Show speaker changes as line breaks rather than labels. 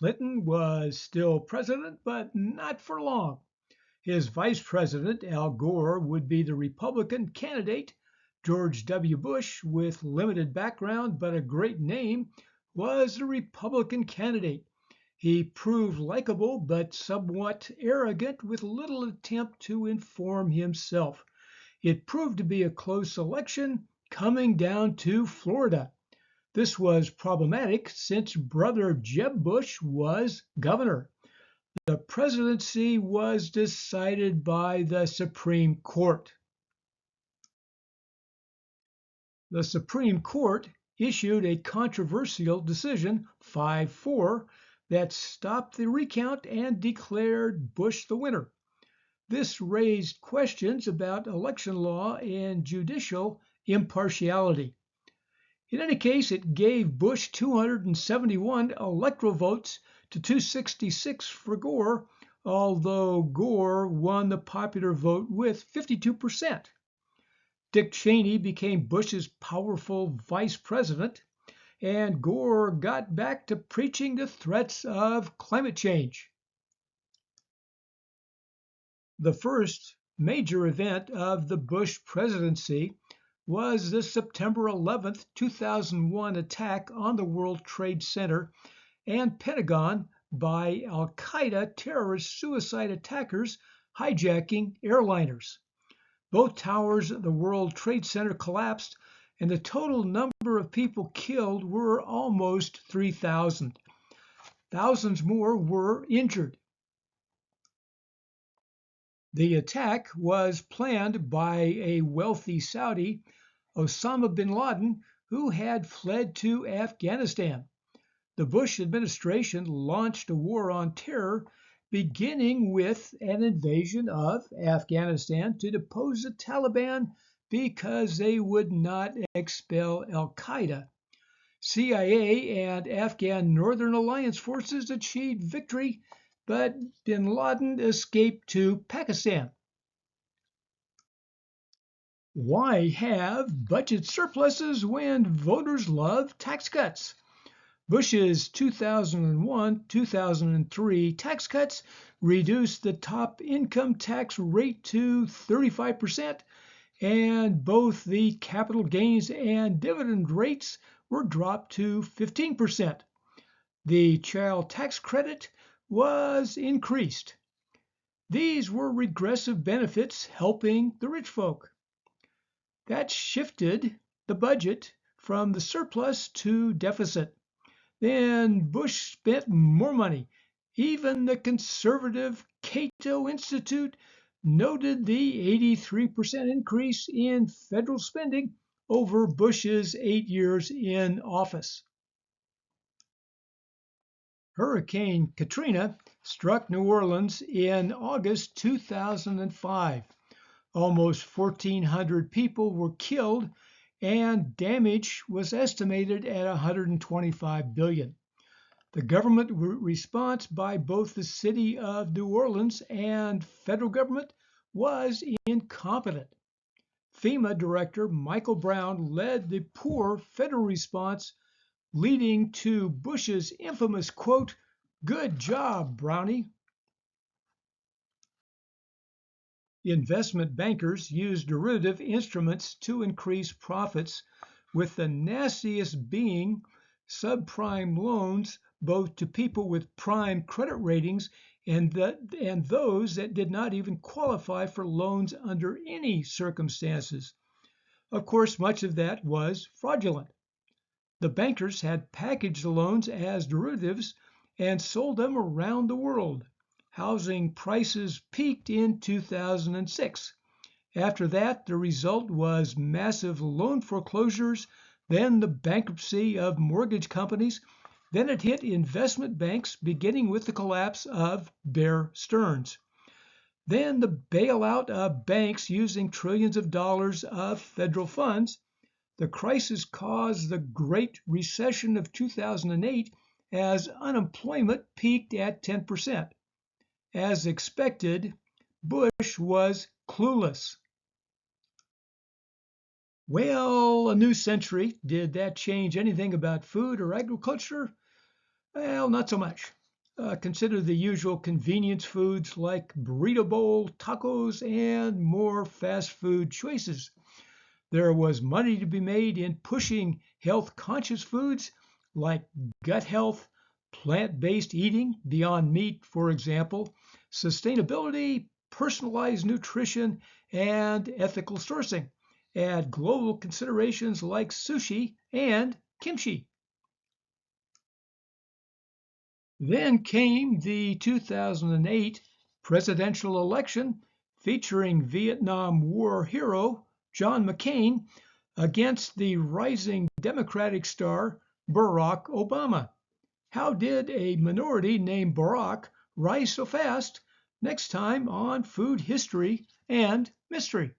Clinton was still president, but not for long. His vice president, Al Gore, would be the Republican candidate. George W. Bush, with limited background but a great name, was the Republican candidate. He proved likable but somewhat arrogant with little attempt to inform himself. It proved to be a close election coming down to Florida. This was problematic since brother Jeb Bush was governor. The presidency was decided by the Supreme Court. The Supreme Court issued a controversial decision, 5-4, that stopped the recount and declared Bush the winner. This raised questions about election law and judicial impartiality. In any case, it gave Bush 271 electoral votes to 266 for Gore, although Gore won the popular vote with 52%. Dick Cheney became Bush's powerful vice president, and Gore got back to preaching the threats of climate change. The first major event of the Bush presidency was the September 11, 2001 attack on the World Trade Center and Pentagon by Al-Qaeda terrorist suicide attackers hijacking airliners. Both towers of the World Trade Center collapsed, and the total number of people killed were almost 3,000. Thousands more were injured. The attack was planned by a wealthy Saudi, Osama bin Laden, who had fled to Afghanistan. The Bush administration launched a war on terror, beginning with an invasion of Afghanistan to depose the Taliban because they would not expel Al-Qaeda. CIA and Afghan Northern Alliance forces achieved victory, but bin Laden escaped to Pakistan. Why have budget surpluses when voters love tax cuts? Bush's 2001-2003 tax cuts reduced the top income tax rate to 35%, and both the capital gains and dividend rates were dropped to 15%. The child tax credit was increased. These were regressive benefits helping the rich folk. That shifted the budget from the surplus to deficit. Then Bush spent more money. Even the conservative Cato Institute noted the 83% increase in federal spending over Bush's 8 years in office. Hurricane Katrina struck New Orleans in August 2005. Almost 1,400 people were killed, and damage was estimated at $125 billion. The government response by both the city of New Orleans and federal government was incompetent. FEMA Director Michael Brown led the poor federal response, leading to Bush's infamous quote, "Good job, Brownie." Investment bankers use derivative instruments to increase profits, with the nastiest being subprime loans, both to people with prime credit ratings and those that did not even qualify for loans under any circumstances. Of course, much of that was fraudulent. The bankers had packaged the loans as derivatives and sold them around the world. Housing prices peaked in 2006. After that, the result was massive loan foreclosures, then the bankruptcy of mortgage companies. Then it hit investment banks, beginning with the collapse of Bear Stearns. Then the bailout of banks using trillions of dollars of federal funds. The crisis caused the Great Recession of 2008 as unemployment peaked at 10%. As expected, Bush was clueless. Well, a new century. Did that change anything about food or agriculture? Well, not so much. Consider the usual convenience foods like burrito bowl, tacos, and more fast food choices. There was money to be made in pushing health conscious foods like gut health, plant based eating, beyond meat, for example, sustainability, personalized nutrition, and ethical sourcing. Add global considerations like sushi and kimchi. Then came the 2008 presidential election featuring Vietnam War hero John McCain against the rising Democratic star Barack Obama. How did a minority named Barack rise so fast? Next time on Food History and Mystery.